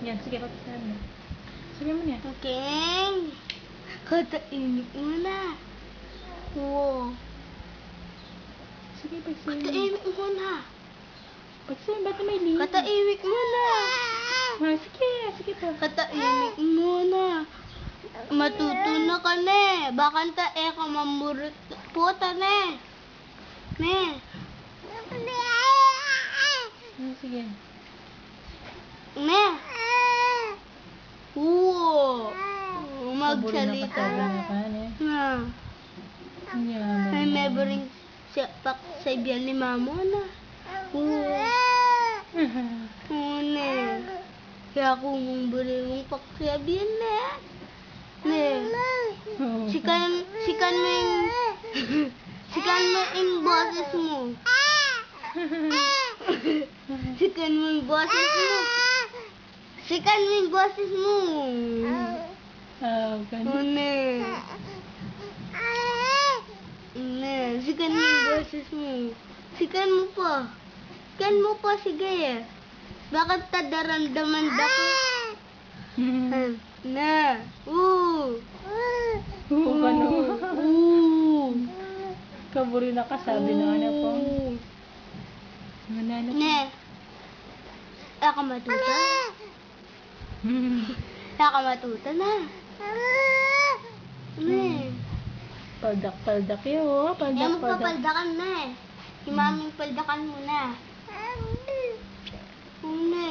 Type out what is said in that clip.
Yan, sige, papisahan mo. Sabi mo niya. Okay. Katainit mo na. Wow. Sige, pagsabi mo. Katainit mo na. Pagsabi, ba't may lihi? Katainit mo na. Sige pa. Katainit mo na. Matuto na ka ne. Bakanta ka mamurot puta ne. Ne. Sige. Ne. Oo. Magsalita na. Na. Ay, never rin siya sa ibiyan ni mamo na. Oo. Oo, ne. Kaya kung buri mong paksabihan na. Ne. Sikan mo yung sikan mo yung boses mo. Sikan mo yung boses mo. Sikan mo yung boses mo. Ganun. Ne. Ne, sikan mo yung boses mo. Sikan mo pa. Sikan mo pa, sige. Bakit tadaramdaman dako? Na. Kaburi na kasabi na ano po. Manano. Ne. Ako matuta. Ako matuta na. Ne. Paldak yun, oh. Paldak. Magpapaldakan na eh. Si maming paldakan mo na. Ne.